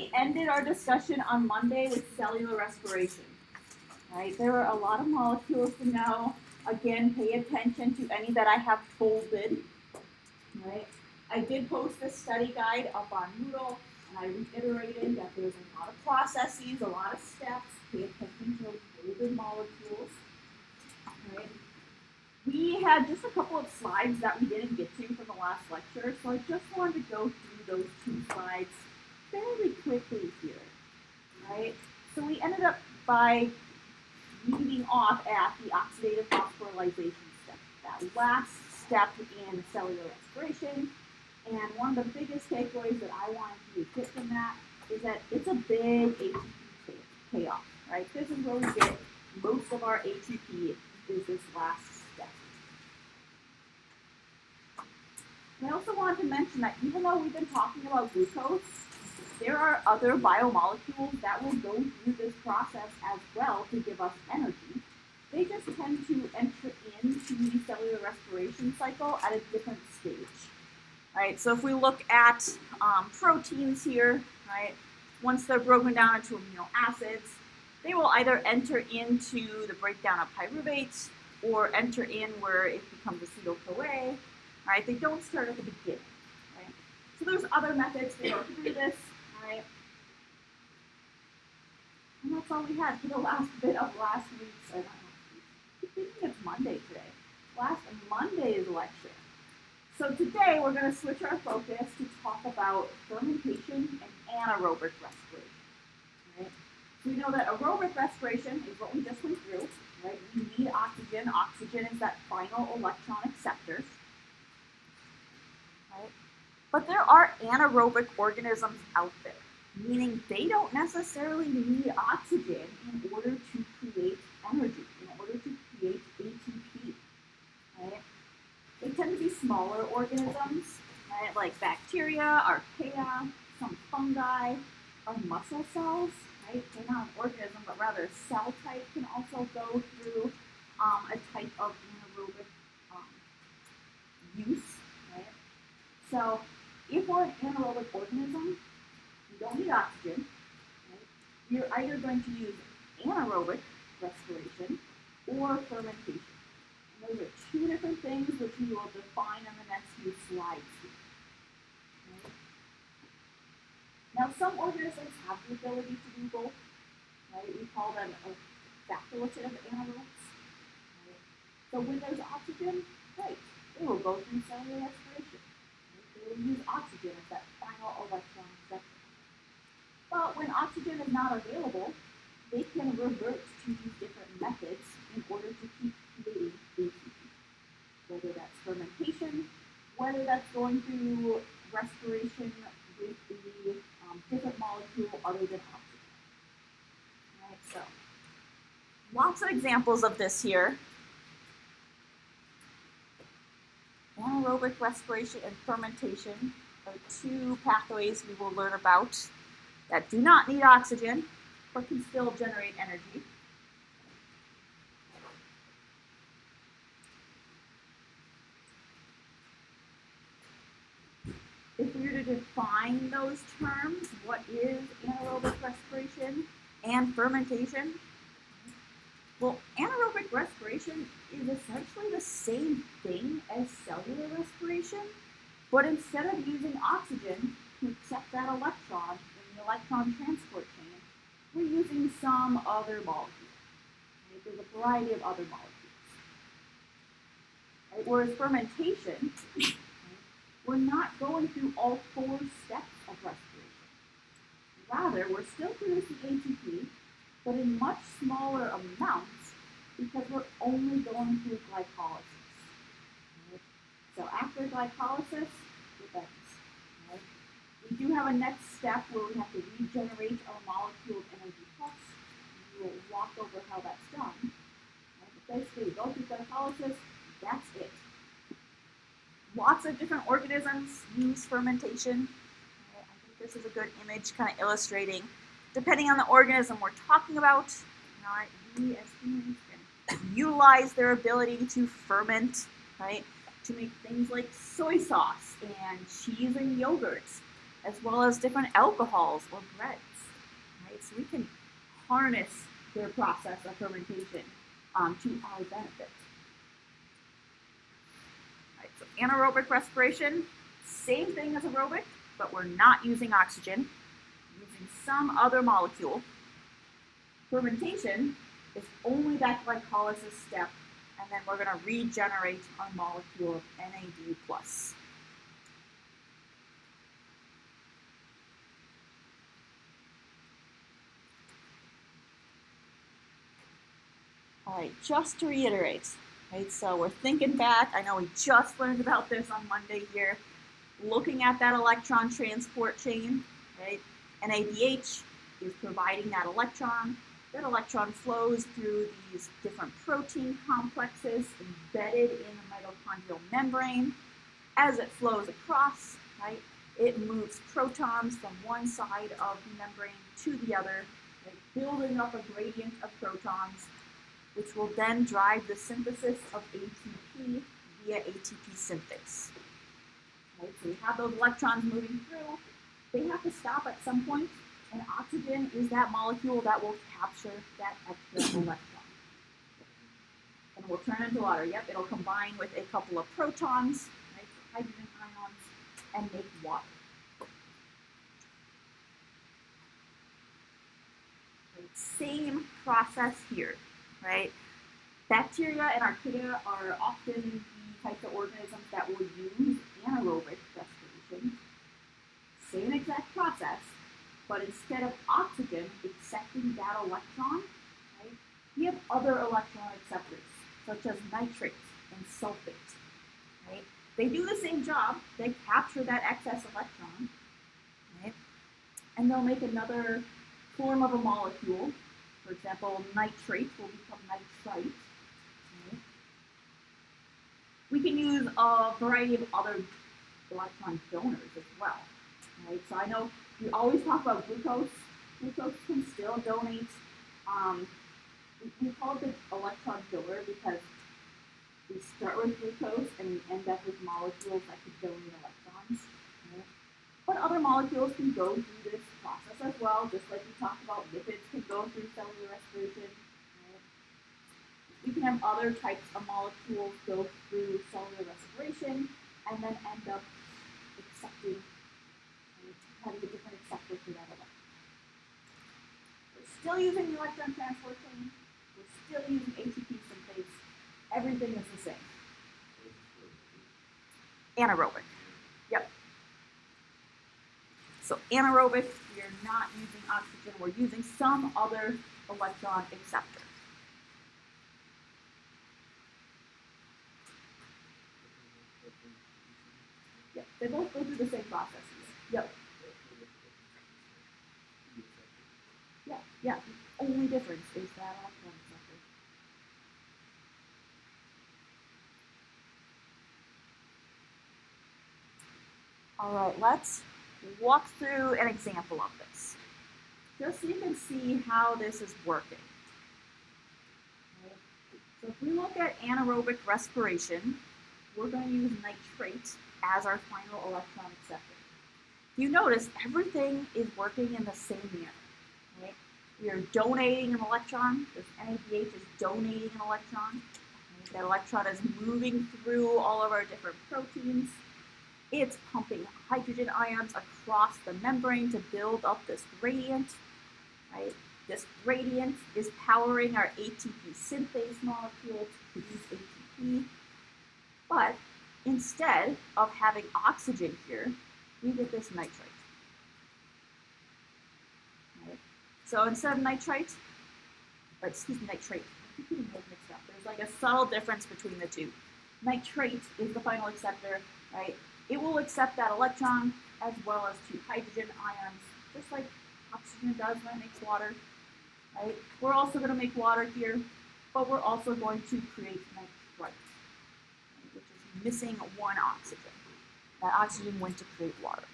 We ended our discussion on Monday with cellular respiration. Right? There are a lot of molecules to know. Again, pay attention to any that I have folded. Right? I did post this study guide up on Moodle, and I reiterated that there's a lot of processes, a lot of steps. Pay attention to those folded molecules. Right? We had just a couple of slides that we didn't get to from the last lecture, so I just wanted to go through those two slides fairly quickly here. Right? So we ended up by leaving off at the oxidative phosphorylation step, that last step in cellular respiration. And one of the biggest takeaways that I wanted you to get from that is that it's a big ATP payoff, right? This is where we get most of our ATP, is this last step. And I also wanted to mention that even though we've been talking about glucose, there are other biomolecules that will go through this process as well to give us energy. They just tend to enter into the cellular respiration cycle at a different stage. Right, so if we look at proteins here, right, once they're broken down into amino acids, they will either enter into the breakdown of pyruvates or enter in where it becomes acetyl-CoA. Right, they don't start at the beginning. Right, so there's other methods to go through this. Right, and that's all we had for the last bit of last week's. I don't know. I think it's Monday today. Last Monday's lecture. So today we're going to switch our focus to talk about fermentation and anaerobic respiration. Right? So we know that aerobic respiration is what we just went through. Right? We need oxygen. Oxygen is that final electron acceptor. Right? But there are anaerobic organisms out there, meaning they don't necessarily need oxygen in order to create energy, in order to create ATP. Right? They tend to be smaller organisms, right? Like bacteria, archaea, some fungi, or muscle cells. Right? They're not an organism, but rather a cell type can also go through a type of anaerobic use. Right? So if we're an anaerobic organism, we don't need oxygen. Right? You're either going to use anaerobic respiration or fermentation. And those are two different things which we will define on the next few slides here. Right? Now, some organisms have the ability to do both. Right? We call them facultative anaerobes. Right? So when there's oxygen, right, they will go through cellular respiration. Right? They will use oxygen as that final electron acceptor. But when oxygen is not available, they can revert to these different methods in order to keep creating ATP. Whether that's fermentation, whether that's going through respiration with a different molecule other than oxygen. All right, so lots of examples of this here. Anaerobic respiration and fermentation are two pathways we will learn about that do not need oxygen, but can still generate energy. If we were to define those terms, what is anaerobic respiration and fermentation? Well, anaerobic respiration is essentially the same thing as cellular respiration, but instead of using oxygen to accept that electron in the electron transport chain, we're using some other molecule. Right? There's a variety of other molecules. Right? Whereas fermentation, right, we're not going through all 4 steps of respiration. Rather, we're still producing ATP, but in much smaller amounts because we're only going through glycolysis. Right? So after glycolysis, it ends. Right? We do have a next step where we have to regenerate our molecule of energy plus. We will walk over how that's done. Right? But basically, we go through glycolysis, that's it. Lots of different organisms use fermentation. Right? I think this is a good image kind of illustrating, depending on the organism we're talking about, right, we as humans can utilize their ability to ferment, right, to make things like soy sauce and cheese and yogurts. as well as different alcohols or breads, right? So we can harness their process of fermentation to our benefit. Right, so anaerobic respiration, same thing as aerobic, but we're not using oxygen, using some other molecule. Fermentation is only that glycolysis step, and then we're going to regenerate our molecule of NAD+. All right, just to reiterate, right, so we're thinking back. I know we just learned about this on Monday here. Looking at that electron transport chain, right? NADH is providing that electron. That electron flows through these different protein complexes embedded in the mitochondrial membrane. As it flows across, right, it moves protons from one side of the membrane to the other, right, building up a gradient of protons, which will then drive the synthesis of ATP via ATP synthase. Right, so we have those electrons moving through. They have to stop at some point, and oxygen is that molecule that will capture that extra electron. And it will turn into water. Yep, it'll combine with a couple of protons, right, so hydrogen ions, and make water. Right, same process here, right? Bacteria and archaea are often the types of organisms that will use anaerobic respiration. Same exact process, but instead of oxygen accepting that electron, right, we have other electron acceptors, such as nitrate and sulfate. Right? They do the same job. They capture that excess electron, right? And they'll make another form of a molecule. For example, nitrate will become nitrite. Right? We can use a variety of other electron donors as well. Right? So I know we always talk about glucose. Glucose can still donate. We call it the electron filler because we start with glucose and we end up with molecules that could donate electrons. Right? But other molecules can go through this process as well, just like we talked about, lipids can go through cellular respiration. Right? We can have other types of molecules go through cellular respiration and then end up accepting, having a different acceptor for that electron. We're still using the electron transport chain. We're still using ATP synthase. Everything is the same. Anaerobic. Yep. So anaerobic, we are not using oxygen. We're using some other electron acceptor. Yep. They both go through the same processes. Yep. Yeah. The only difference is that electron acceptor. All right, let's walk through an example of this, just so you can see how this is working. Okay. So if we look at anaerobic respiration, we're going to use nitrate as our final electron acceptor. You notice everything is working in the same manner. Right? We are donating an electron. This NADH is donating an electron. Right? That electron is moving through all of our different proteins. It's pumping hydrogen ions across the membrane to build up this gradient. Right? This gradient is powering our ATP synthase molecule to produce ATP. But instead of having oxygen here, we get this nitrate. Right? So instead of nitrate, I keep getting those mixed up. There's like a subtle difference between the two. Nitrate is the final acceptor, right? It will accept that electron as well as two hydrogen ions, just like oxygen does when it makes water. Right? We're also going to make water here, but we're also going to create nitrite, which is missing one oxygen. That oxygen went to create water.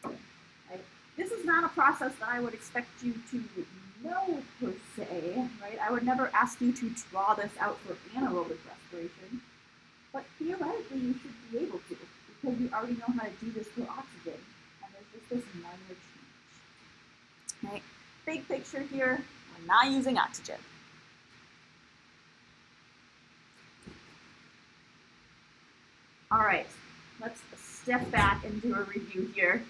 Right? This is not a process that I would expect you to know per se, right? I would never ask you to draw this out for anaerobic respiration, but theoretically you should be able to, because we already know how to do this for oxygen, and there's this minor change. Right? Big picture here, we're not using oxygen. All right, let's step back and do a review here.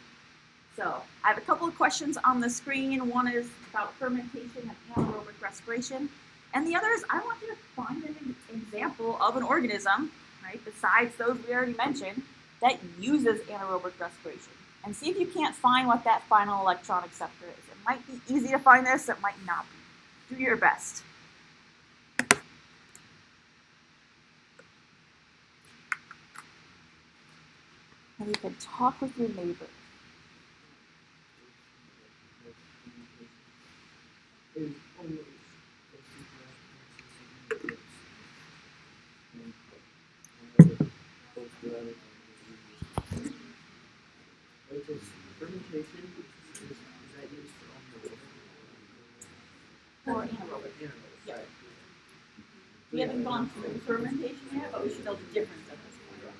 So I have a couple of questions on the screen. One is about fermentation and anaerobic respiration. And the other is I want you to find an example of an organism, right, besides those we already mentioned, that uses anaerobic respiration. And see if you can't find what that final electron acceptor is. It might be easy to find this, it might not be. Do your best. And you can talk with your neighbor. Fermentation, is that used for Or anaerobic. Yeah. We haven't gone through fermentation yet, but we should know the difference at this point.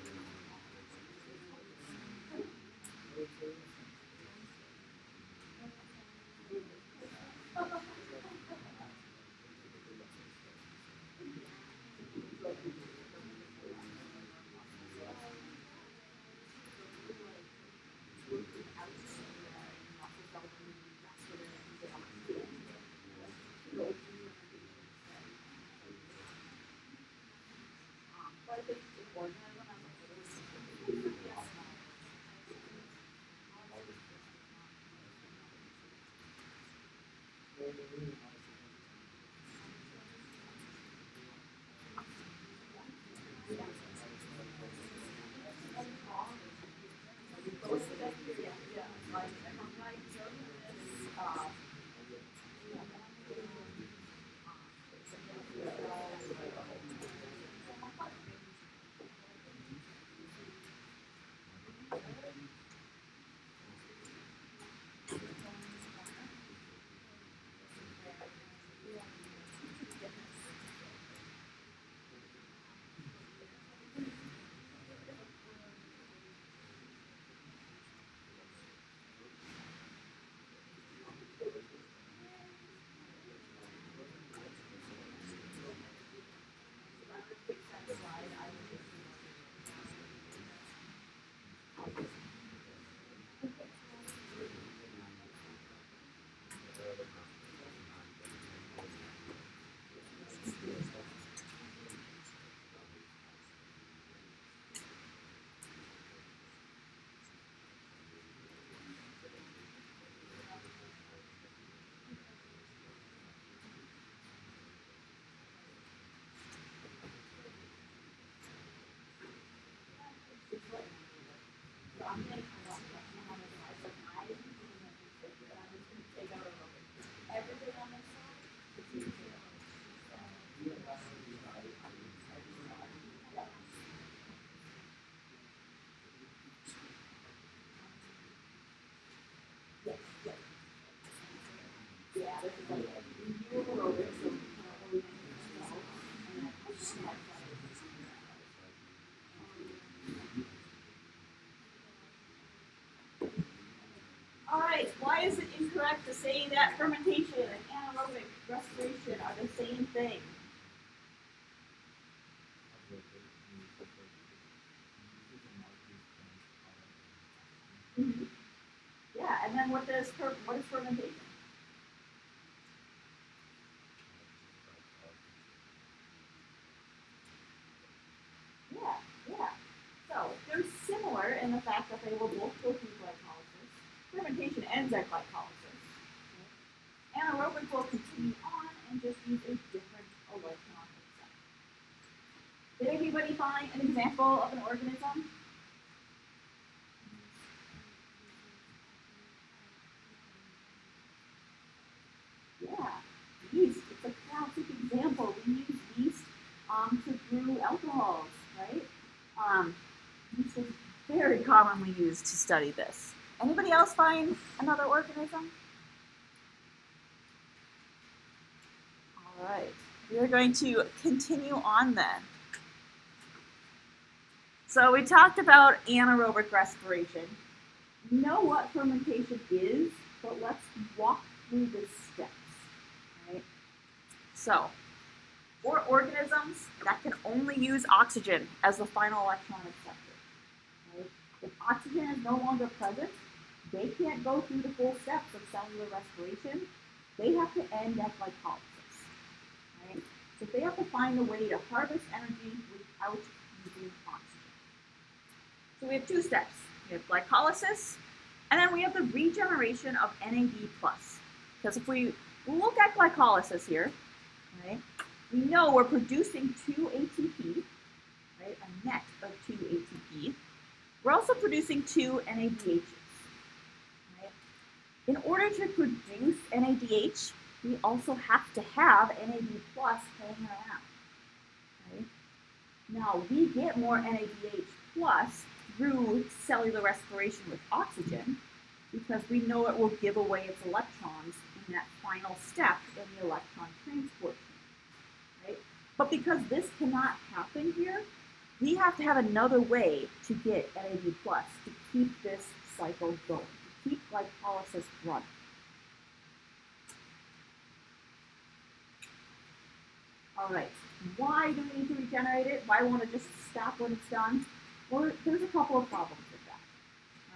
All right, why is it incorrect to say that fermentation and anaerobic respiration are the same thing? Yeah, and then what is fermentation? Yeah. So they're similar in the fact that they will both go through glycolysis. Fermentation ends at glycolysis. Anaerobic will continue on and just use a different electron acceptor. Did anybody find an example of an organism? Yeah, yeast. It's a classic example. We use yeast to brew alcohols, right? Yeast is very commonly used to study this. Anybody else find another organism? All right, we are going to continue on then. So we talked about anaerobic respiration. know what fermentation is, but let's walk through the steps, right? So, for organisms that can only use oxygen as the final electron acceptor, right? If oxygen is no longer present, they can't go through the full steps of cellular respiration. They have to end at glycolysis, right? So they have to find a way to harvest energy without using oxygen. So we have two steps. We have glycolysis, and then we have the regeneration of NAD+. Because if we look at glycolysis here, right, we know we're producing 2 ATP, right, a net of 2 ATP. We're also producing 2 NADHs. Right? In order to produce NADH, we also have to have NAD+ hanging around. Right? Now, we get more NADH+ through cellular respiration with oxygen because we know it will give away its electrons in that final step in the electron transport chain. Right? But because this cannot happen here, we have to have another way to get NAD+ to keep this cycle going, to keep glycolysis running. All right, why do we need to regenerate it? Why won't it just stop when it's done? Well, there's a couple of problems with that,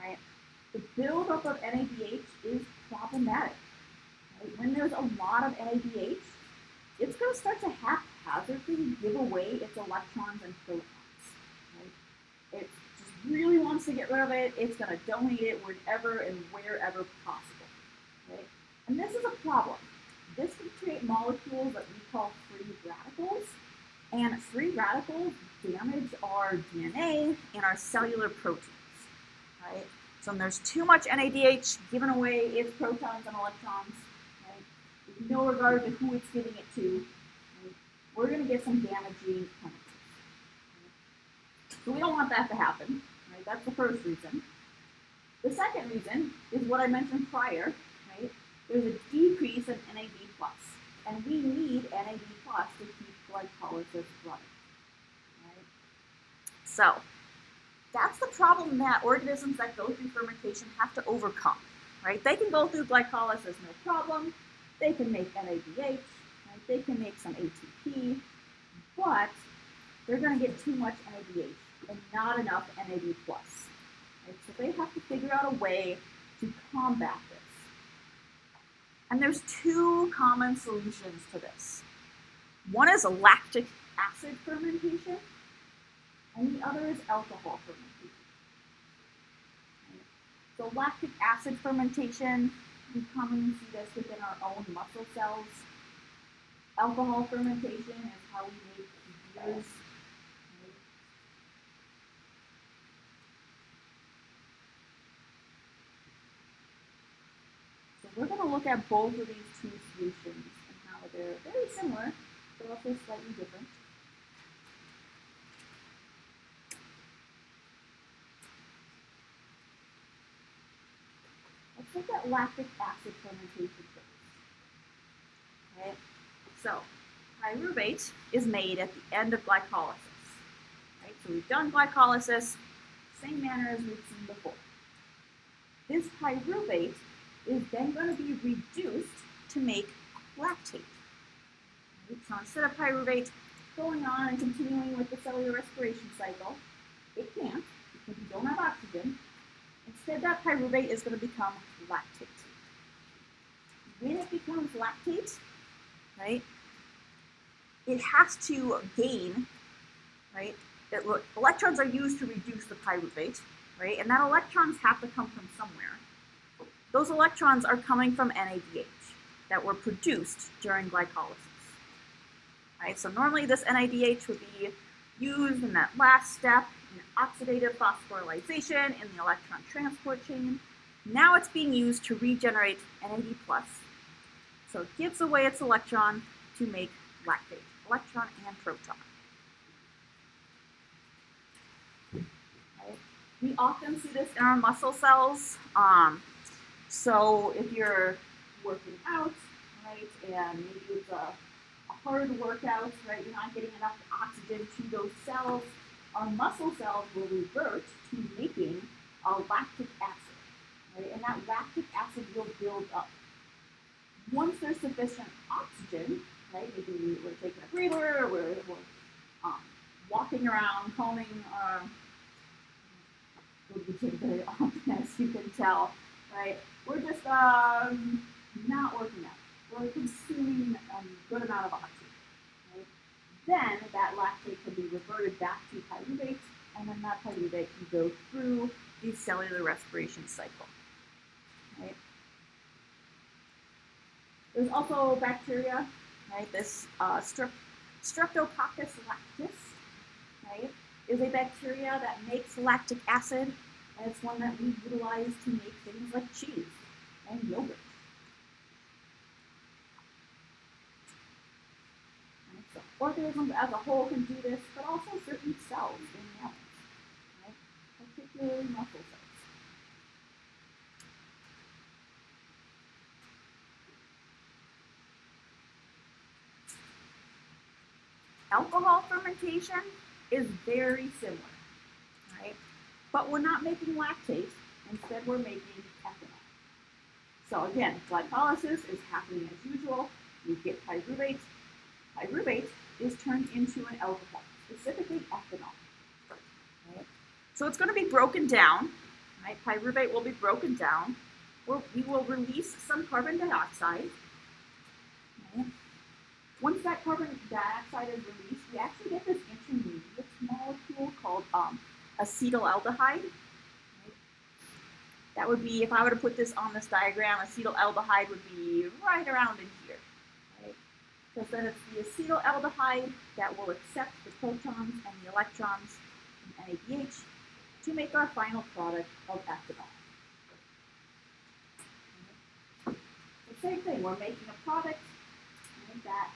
right? The buildup of NADH is problematic. Right? When there's a lot of NADH, it's going to start to haphazardly give away its electrons and protons. Right? It just really wants to get rid of it. It's going to donate it whenever and wherever possible. Right? And this is a problem. This can create molecules that we call free radicals, and free radicals damage our DNA and our cellular proteins, right? So when there's too much NADH giving away its protons and electrons, right, with no regard to who it's giving it to, right, we're going to get some damaging chemicals. Right? So we don't want that to happen, right? That's the first reason. The second reason is what I mentioned prior, right? There's a decrease in NAD+, and we need NAD+ to keep glycolysis running. Right? So that's the problem that organisms that go through fermentation have to overcome. Right? They can go through glycolysis no problem. They can make NADH. Right? They can make some ATP, but they're going to get too much NADH and not enough NAD+. Right? So they have to figure out a way to combat this. And there's two common solutions to this. One is lactic acid fermentation, and the other is alcohol fermentation. So lactic acid fermentation, we commonly see this within our own muscle cells. Alcohol fermentation is how we make beers. We're going to look at both of these two solutions and how they're very similar, but also slightly different. Let's look at lactic acid fermentation first. Okay, so pyruvate is made at the end of glycolysis. Right? So we've done glycolysis, same manner as we've seen before. This pyruvate is then going to be reduced to make lactate. Right? So instead of pyruvate going on and continuing with the cellular respiration cycle, it can't because we don't have oxygen. Instead, that pyruvate is going to become lactate. When it becomes lactate, right, it has to gain, right, electrons are used to reduce the pyruvate, right, and that electrons have to come from somewhere. Those electrons are coming from NADH that were produced during glycolysis. Right? So normally this NADH would be used in that last step in oxidative phosphorylation in the electron transport chain. Now it's being used to regenerate NAD+. So it gives away its electron to make lactate, electron and proton. Right? We often see this in our muscle cells. So if you're working out, right, and maybe it's a hard workout, right, you're not getting enough oxygen to those cells, our muscle cells will revert to making a lactic acid. right? And that lactic acid will build up. Once there's sufficient oxygen, right? Maybe we're taking a breather, we're walking around, combing, very often, as you can tell, right? We're just not working out. We're consuming a good amount of oxygen, right? Then that lactate can be reverted back to pyruvate, and then that pyruvate can go through the cellular respiration cycle, right? There's also bacteria, right? This Streptococcus lactis, right, is a bacteria that makes lactic acid, and it's one that we utilize to make things like cheese and yogurt. Right? So organisms as a whole can do this, but also certain cells in mammals, right? Particularly muscle cells. Alcohol fermentation is very similar, right? But we're not making lactate, instead we're making ethanol. So again, glycolysis is happening as usual. You get pyruvate. Pyruvate is turned into an alcohol, specifically ethanol. Right? So it's going to be broken down, right? Pyruvate will be broken down. We will release some carbon dioxide. Right? Once that carbon dioxide is released, we actually get this intermediate molecule called acetaldehyde. Right? That would be, if I were to put this on this diagram, acetaldehyde would be right around in here. Right? Because then it's the acetaldehyde that will accept the protons and the electrons from NADH to make our final product of ethanol. Right? The same thing, we're making a product, right, that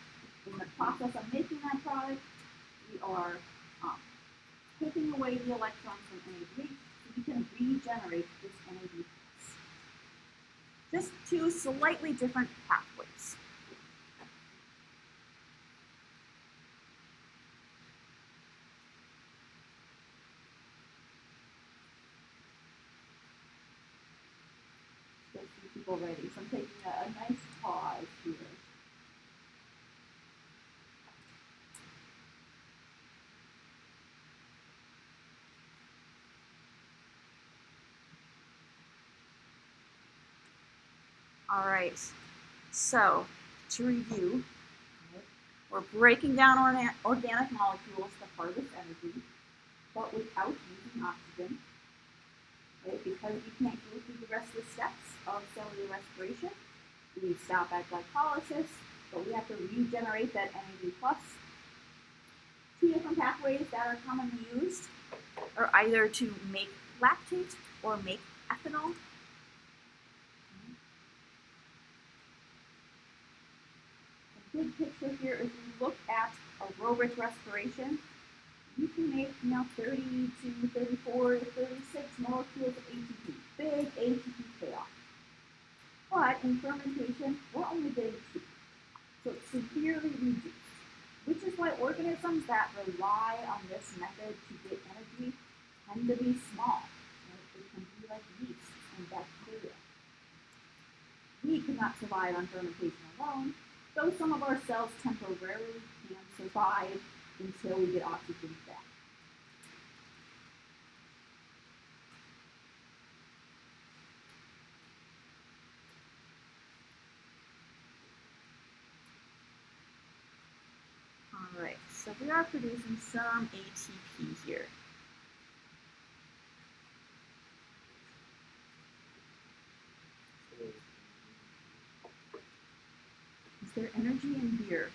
in the process of making that product, we are taking away the electrons from NADH so we can regenerate this NAD+. Just two slightly different pathways. Get some people ready. So I'm taking a nice pause here. All right, so to review, we're breaking down organic molecules to harvest energy, but without using oxygen, right? Because we can't go through the rest of the steps of cellular respiration. We stop at glycolysis, but we have to regenerate that NAD+. Two different pathways that are commonly used are either to make lactate or make ethanol. Big picture here, if you look at aerobic respiration, you can make 30 to 34 to 36 molecules of ATP, big ATP payoff. But in fermentation, we're only getting 2, so it's severely reduced, which is why organisms that rely on this method to get energy tend to be small. Right? They can be like yeast and bacteria. We could not survive on fermentation alone, though some of our cells temporarily can survive until we get oxygen back. All right, so we are producing some ATP here. Is there energy in beer?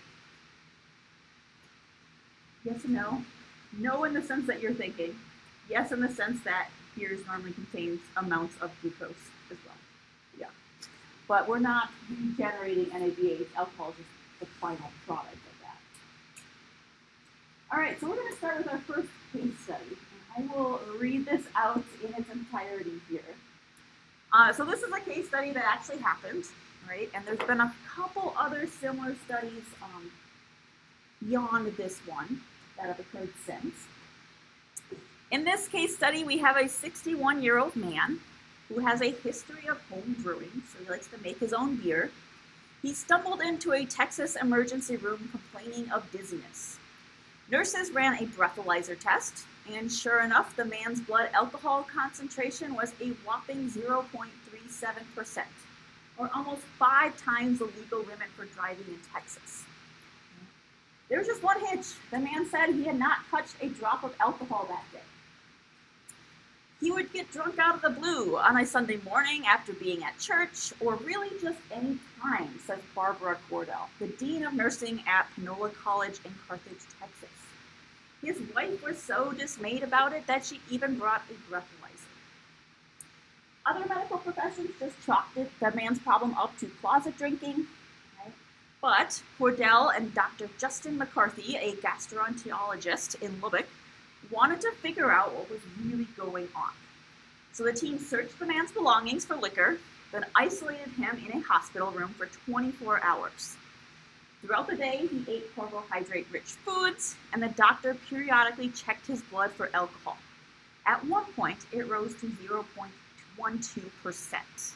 Yes and no. No in the sense that you're thinking. Yes in the sense that beers normally contains amounts of glucose as well. Yeah. But we're not regenerating NADH. Alcohol is just the final product of that. All right, so we're going to start with our first case study. And I will read this out in its entirety here. So this is a case study that actually happened. Right? And there's been a couple other similar studies beyond this one that have occurred since. In this case study, we have a 61-year-old man who has a history of home brewing, so he likes to make his own beer. He stumbled into a Texas emergency room complaining of dizziness. Nurses ran a breathalyzer test, and sure enough, the man's blood alcohol concentration was a whopping 0.37%, or almost 5 times the legal limit for driving in Texas. There was just one hitch. The man said he had not touched a drop of alcohol that day. He would get drunk out of the blue on a Sunday morning after being at church, or really just any time, says Barbara Cordell, the dean of nursing at Panola College in Carthage, Texas. His wife was so dismayed about it that she even brought a breathalyzer. Other medical professions just chalked the man's problem up to closet drinking. Right? But Cordell and Dr. Justin McCarthy, a gastroenterologist in Lubbock, wanted to figure out what was really going on. So the team searched the man's belongings for liquor, then isolated him in a hospital room for 24 hours. Throughout the day, he ate carbohydrate-rich foods, and the doctor periodically checked his blood for alcohol. At one point, it rose to 0.12%.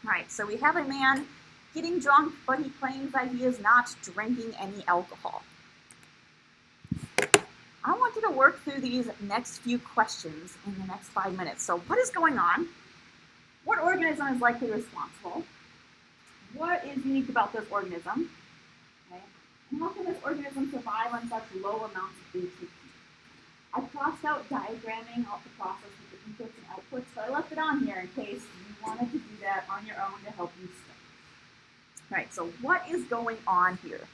Right, so we have a man getting drunk, but he claims that he is not drinking any alcohol. I want you to work through these next few questions in the next 5 minutes. So what is going on? What organism is likely responsible? What is unique about this organism? Okay. And how can this organism survive on such low amounts of ATP? I crossed out diagramming out the process with the inputs and outputs, but I left it on here in case you wanted to do that on your own to help you study. All right, so what is going on here?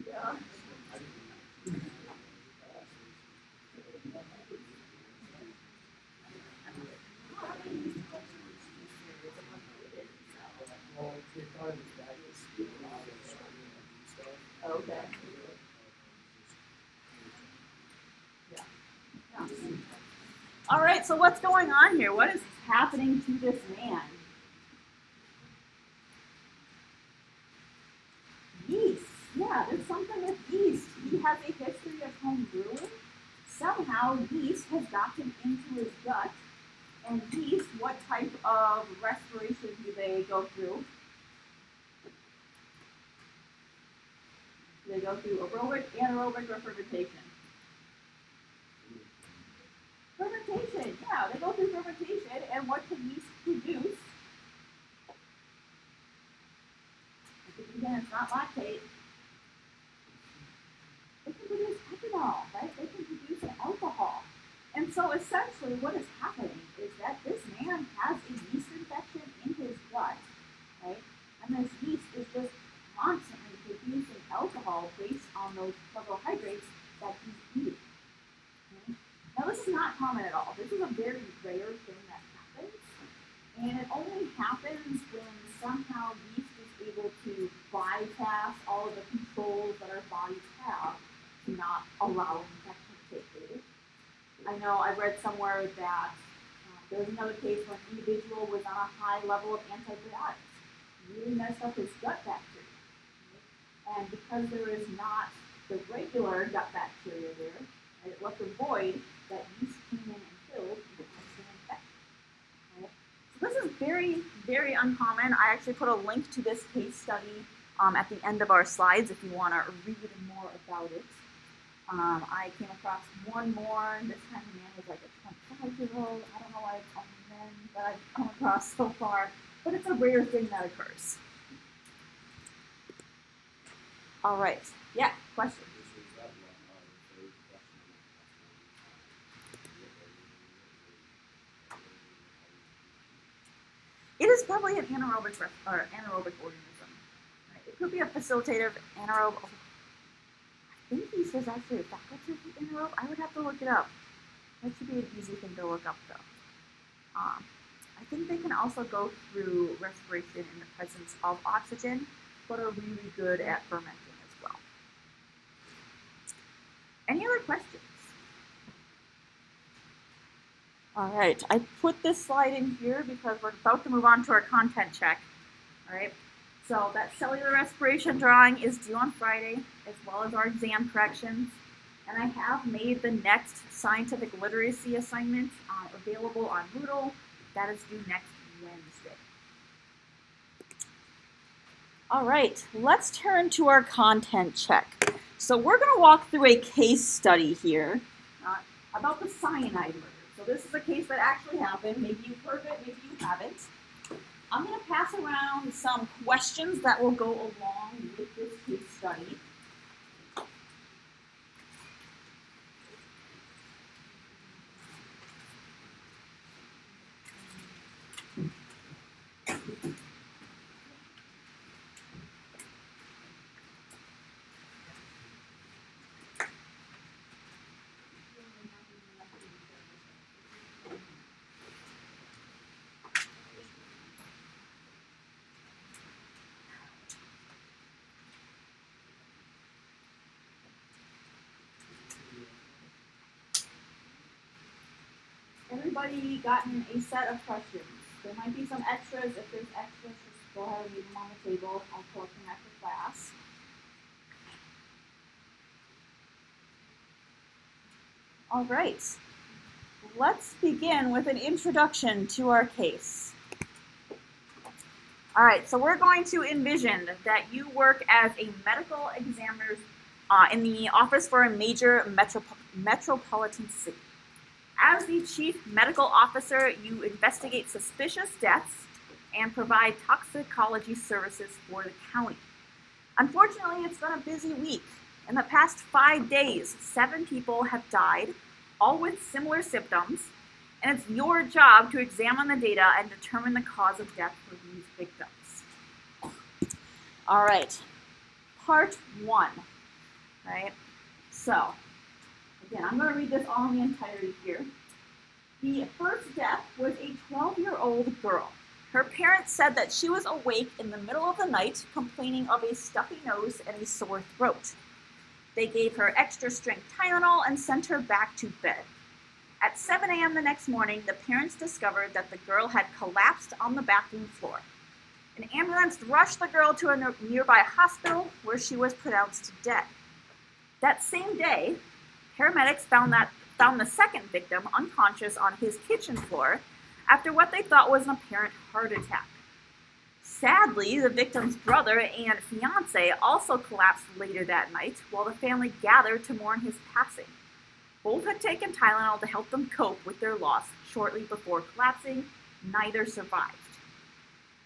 Yeah. Okay. Yeah. Yeah. All right, so what's going on here? What is happening to this man? Yeast. Yeah, there's something with yeast. He has a history of home brewing. Somehow yeast has gotten into his gut. And yeast, what type of respiration do they go through? Do they go through aerobic, anaerobic, or fermentation? Fermentation, yeah, they go through fermentation, and what can yeast produce? Again, it's not lactate. They can produce ethanol, right? They can produce alcohol. And so essentially what is happening is that this man has a yeast infection in his gut, right? And this yeast is just constantly producing alcohol based on those carbohydrates that he's eating. Okay? Now this is not common at all. This is a very rare thing that happens. And it only happens when somehow yeast is able to bypass all of the controls that our bodies have to not allow infection to take root. I know I read somewhere that there was another case where an individual was on a high level of antibiotics. Really messed up his gut bacteria. Right? And because there is not the regular gut bacteria there, it left a void that yeast came in and filled with an infection. Right? So this is very, very uncommon. I actually put a link to this case study at the end of our slides if you want to read more about it. I came across one more, and this time the man was like a 25-year-old. I don't know why it's only men that I've come across so far, but it's a rare thing that occurs. All right. Yeah, question. It is probably an anaerobic organism. Right? It could be a facilitative anaerobic. I think yeast is actually a facultative anaerobe. I would have to look it up. That should be an easy thing to look up, though. I think they can also go through respiration in the presence of oxygen, but are really good at fermenting as well. Any other questions? All right, I put this slide in here because we're about to move on to our content check. All right, so that cellular respiration drawing is due on Friday, as well as our exam corrections. And I have made the next scientific literacy assignment available on Moodle. That is due next Wednesday. All right, let's turn to our content check. So we're going to walk through a case study here about the cyanide murder. So this is a case that actually happened. Maybe you've heard of it, maybe you haven't. I'm going to pass around some questions that will go along with this case study. Everybody gotten a set of questions. There might be some extras. If there's extras, just go ahead and leave them on the table. I'll collect them after class. All right. Let's begin with an introduction to our case. All right, so we're going to envision that you work as a medical examiner in the office for a major metropolitan city. As the chief medical officer, you investigate suspicious deaths and provide toxicology services for the county. Unfortunately, it's been a busy week. In the past 5 days, 7 people have died, all with similar symptoms, and it's your job to examine the data and determine the cause of death for these victims. All right, part 1, right? So, again, I'm going to read this all in the entirety here. The first death was a 12-year-old girl. Her parents said that she was awake in the middle of the night complaining of a stuffy nose and a sore throat. They gave her extra strength Tylenol and sent her back to bed. At 7 a.m. the next morning, the parents discovered that the girl had collapsed on the bathroom floor. An ambulance rushed the girl to a nearby hospital where she was pronounced dead. That same day, paramedics found the second victim unconscious on his kitchen floor after what they thought was an apparent heart attack. Sadly, the victim's brother and fiance also collapsed later that night while the family gathered to mourn his passing. Both had taken Tylenol to help them cope with their loss shortly before collapsing. Neither survived.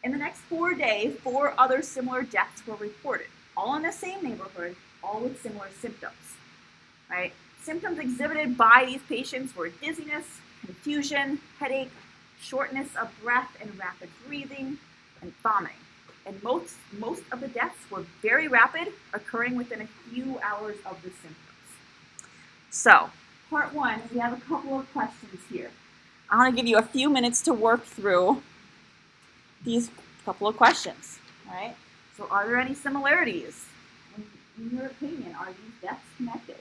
In the next 4 days, 4 other similar deaths were reported, all in the same neighborhood, all with similar symptoms. Right? Symptoms exhibited by these patients were dizziness, confusion, headache, shortness of breath and rapid breathing, and vomiting. And most of the deaths were very rapid, occurring within a few hours of the symptoms. So, part 1, we have a couple of questions here. I want to give you a few minutes to work through these couple of questions. All right? So, are there any similarities? In your opinion, are these deaths connected?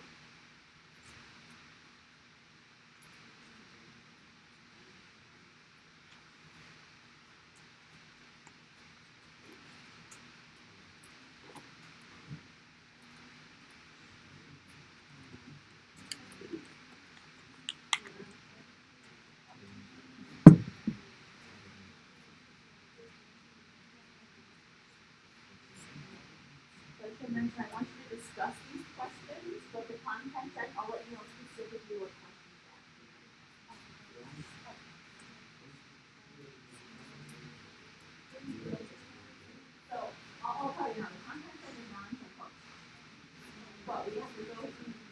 I want you to discuss these questions, but the content check, I'll let you know specifically what questions to ask. So, I'll tell you now, the content check is non-component. But we have to go through the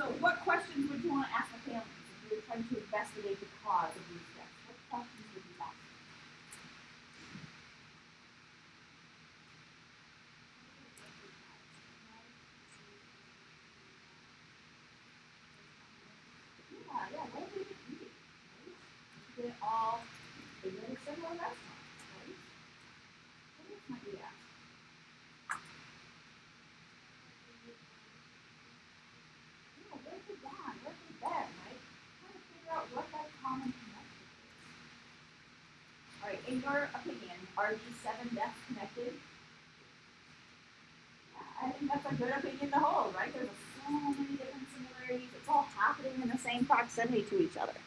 So what questions would you want to ask the families if you're trying to investigate the cause of these deaths? What questions would you ask? Yeah, what did they eat? Right? They all ate at a similar restaurant, right? What else might we ask? Yeah, where's they gone? Where's they been, right? Trying to figure out what that common connection is. All right, in your opinion, are these 7 deaths connected? Yeah, I think that's a good opinion to hold, right? There's so many different similarities. It's all happening in the same proximity to each other.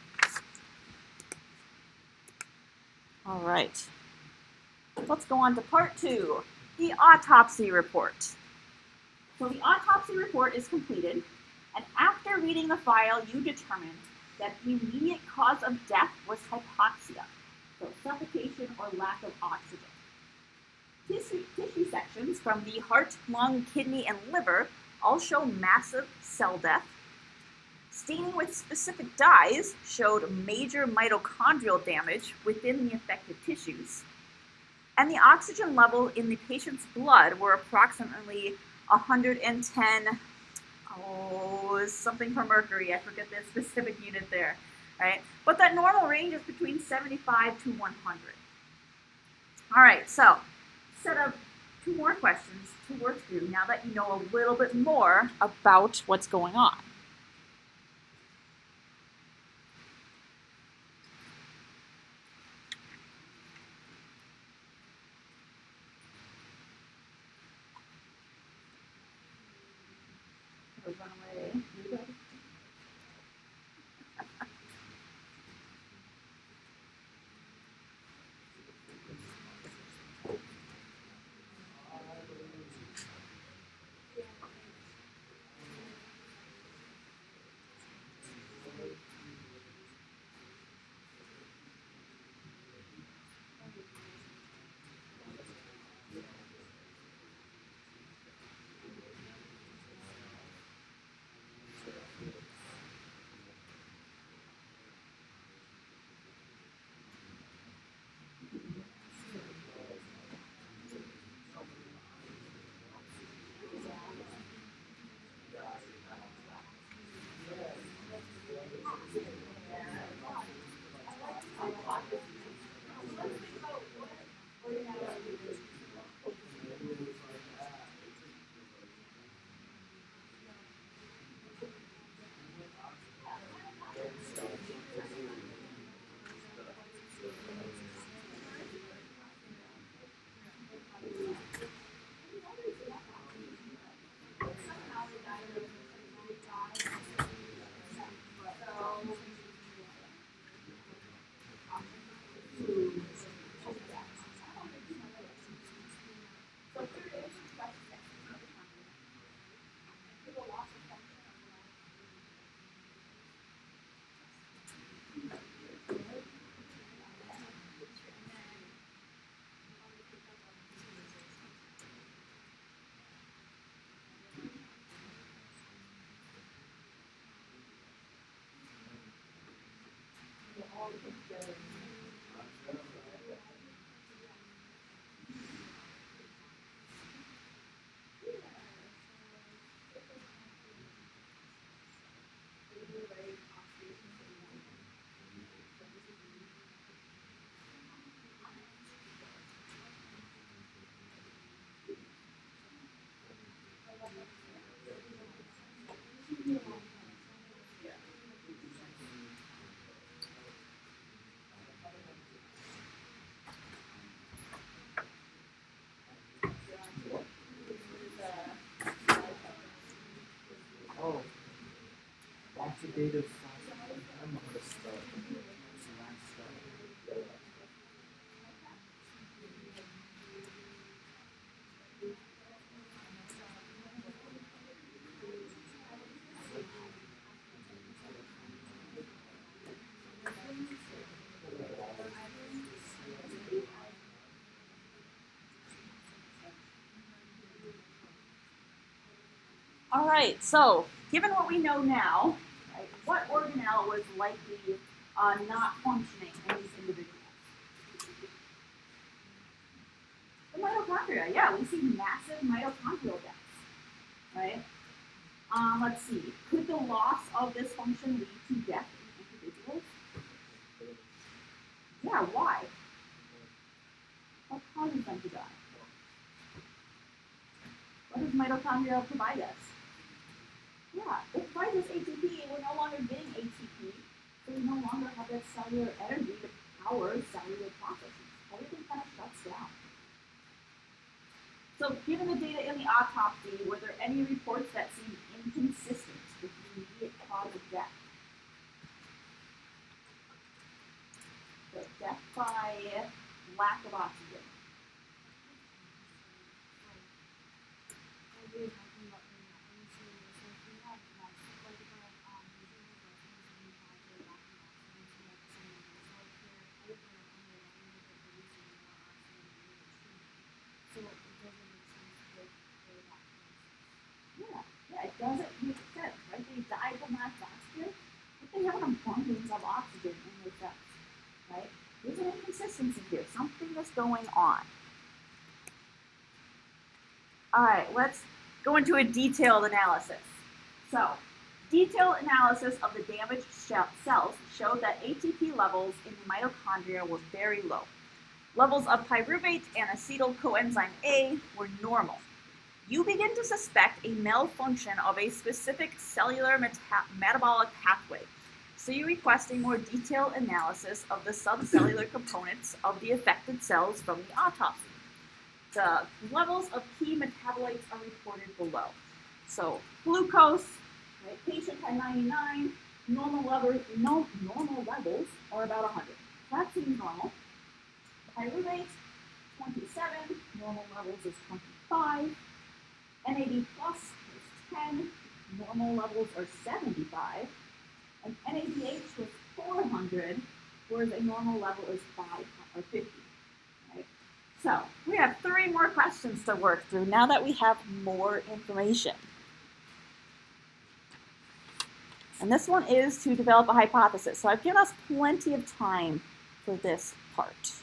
All right. Let's go on to part 2, the autopsy report. So the autopsy report is completed, and after reading the file, you determine that the immediate cause of death was hypoxia, so suffocation or lack of oxygen. Tissue sections from the heart, lung, kidney, and liver all show massive cell death. Staining with specific dyes showed major mitochondrial damage within the affected tissues. And the oxygen level in the patient's blood were approximately 110, something per mercury, I forget the specific unit there, right? But that normal range is between 75 to 100. All right, so set up 2 more questions to work through now that you know a little bit more about what's going on. Run away. Oh, oxidative I'm on the stuff. It's the last stuff. All right, so given what we know now, right, what organelle was likely not functioning in these individuals? The mitochondria, yeah, we see massive mitochondrial deaths, right? Let's see, could the loss of this function lead to death in individuals? Yeah, why? What causes them to die? What does mitochondria provide us? Yeah, it provides us ATP, and we're no longer getting ATP, so we no longer have that cellular energy to power cellular processes. Everything kind of shuts down. So, given the data in the autopsy, were there any reports that seemed inconsistent with the immediate cause of death? So, death by lack of oxygen. Yeah, it doesn't make sense, right? They died from lack of oxygen, but they have an abundance of oxygen in their cells, right? There's an inconsistency here. Something is going on. All right, let's go into a detailed analysis. So, detailed analysis of the damaged cells showed that ATP levels in the mitochondria were very low. Levels of pyruvate and acetyl coenzyme A were normal. You begin to suspect a malfunction of a specific cellular metabolic pathway, so you request a more detailed analysis of the subcellular components of the affected cells from the autopsy. The levels of key metabolites are reported below. So glucose, right, patient had 99, normal levels are about 100. That seems normal. Pyruvate, 27, normal levels is 25. NAD plus is 10, normal levels are 75. And NADH was 400, whereas a normal level is 5 or 50. Right? So we have 3 more questions to work through now that we have more information. And this one is to develop a hypothesis. So I've given us plenty of time for this part.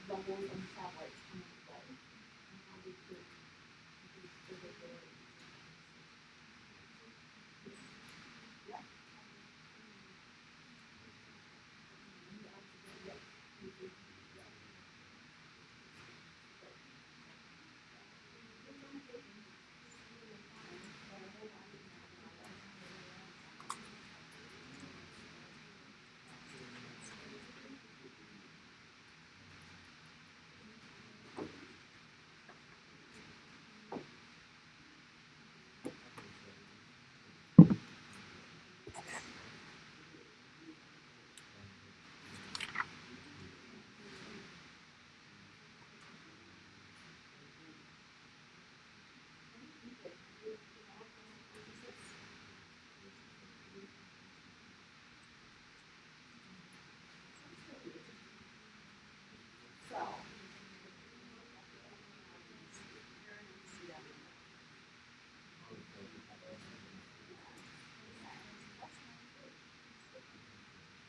those levels of metabolites come into play and how they could reduce irritability. Yeah.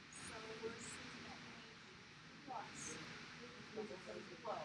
So, we're seeing that plus levels of flow.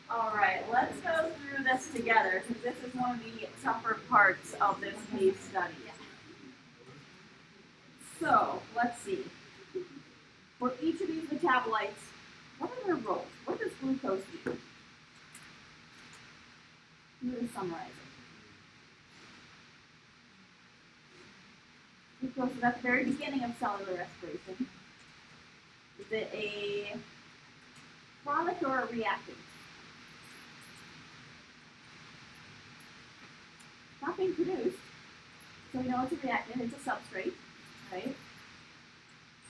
All right, let's go through this together because this is one of the tougher parts of this case study. So, let's see. For each of these metabolites, what are their roles? What does glucose do? I'm going to summarize it. Glucose is at the very beginning of cellular respiration. Is it a product or a reactant? Not being produced, so we know it's a reactant, it's a substrate, right?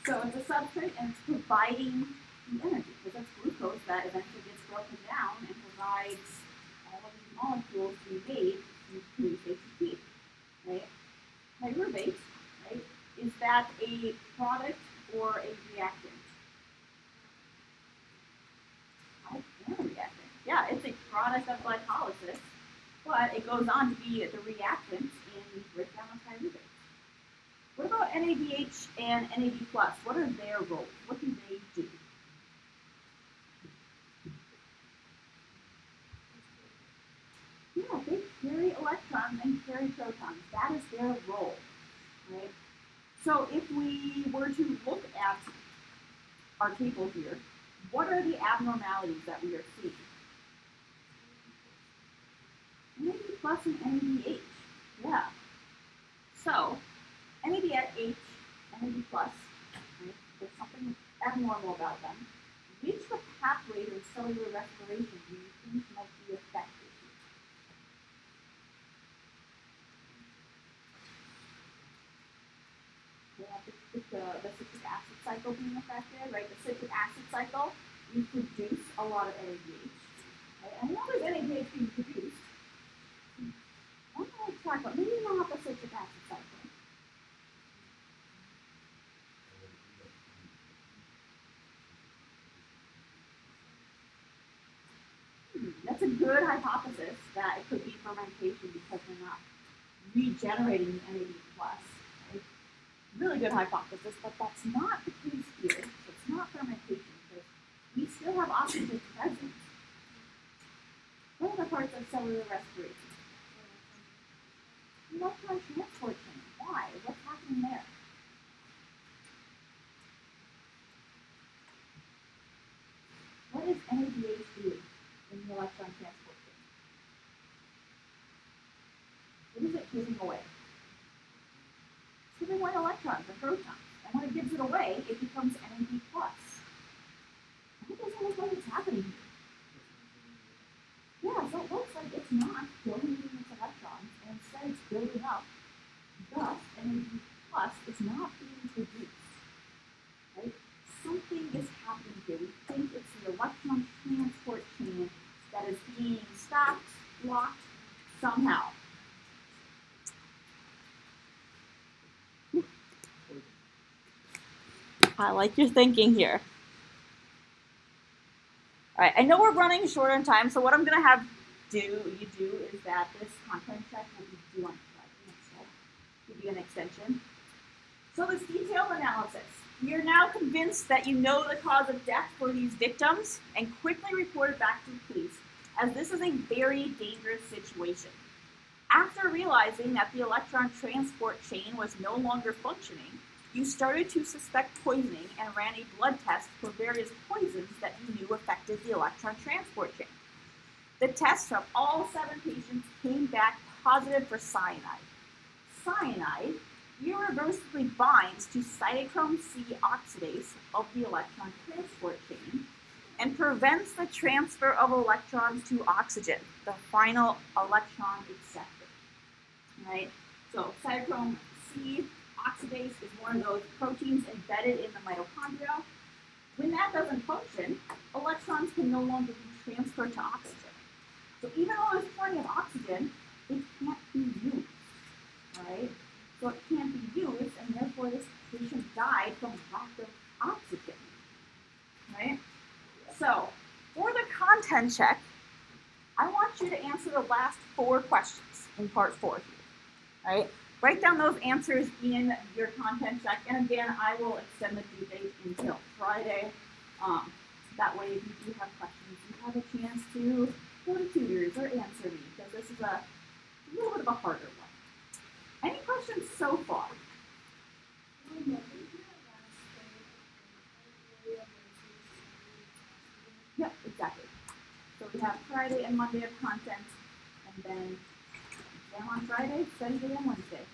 So it's a substrate and it's providing the energy, because it's glucose that eventually gets broken down and provides all of these molecules to be made to produce ATP, right? Pyruvate, right, is that a product or a reactant? And a reactant. Yeah, it's a product of glycolysis, but it goes on to be the reactant in the breakdown of pyruvate. What about NADH and NAD+? What are their roles? What do they do? electrons and carry protons. That is their role, right? So if we were to look at our table here, what are the abnormalities that we are seeing? NAD plus and NADH, yeah. So, NADH, NAD plus, right? There's something abnormal about them. Which of the pathways of cellular respiration do you think might be affected here? We have the citric acid cycle being affected, right? The citric acid cycle, we produce a lot of NADH. Right? And I know there's NADH being produced. I don't know exactly, but maybe not the citric acid cycle. That's a good hypothesis that it could be fermentation because we're not regenerating the NAD plus. Right? Really good hypothesis, but that's not the case here. So it's not fermentation because we still have oxygen present. What are the parts of cellular respiration? Electron transport chain. Why? What's happening there? What is NADH doing in the electron transport chain? What is it giving away? It's giving away electrons and protons. And when it gives it away, it becomes NAD+. It doesn't look like it's happening here. Yeah, so it looks like it's not donating its electrons, and instead it's building up. Thus, NAD+ is not being produced. Right? Something is happening here. We think it's the electron transport chain that is being stopped, blocked, somehow. I like your thinking here. All right, I know we're running short on time, so what I'm going to have you do is that this content check will be due on Friday instead. Give you an extension. So this detailed analysis. We are now convinced that you know the cause of death for these victims and quickly report it back to the police, as this is a very dangerous situation. After realizing that the electron transport chain was no longer functioning, you started to suspect poisoning and ran a blood test for various poisons that you knew affected the electron transport chain. The tests from all 7 patients came back positive for cyanide. Cyanide irreversibly binds to cytochrome C oxidase of the electron transport chain and prevents the transfer of electrons to oxygen, the final electron acceptor. Right? So cytochrome C oxidase is one of those proteins embedded in the mitochondria. When that doesn't function, electrons can no longer be transferred to oxygen. So even though there's plenty of oxygen, it can't be used. Right? So it can't be used, and therefore this patient died from lack of oxygen. Right? So, for the content check, I want you to answer the last 4 questions in part 4 here. Right? Write down those answers in your content check, and again, I will extend the due date until Friday. That way, if you do have questions, you have a chance to go to tutors or answer me, because this is a little bit of a harder one. Any questions so far? Yep, exactly. So we have Friday and Monday of content, and then exam on Friday, study day on Wednesday.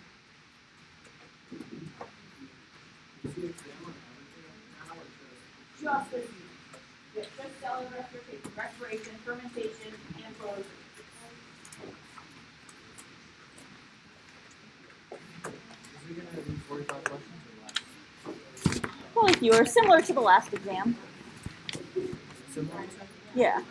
Just this. Yes, just cellular respiration, fermentation, and closure. Is it going to be 45 questions or less? Well, if you are similar to the last exam. Similar? Yeah.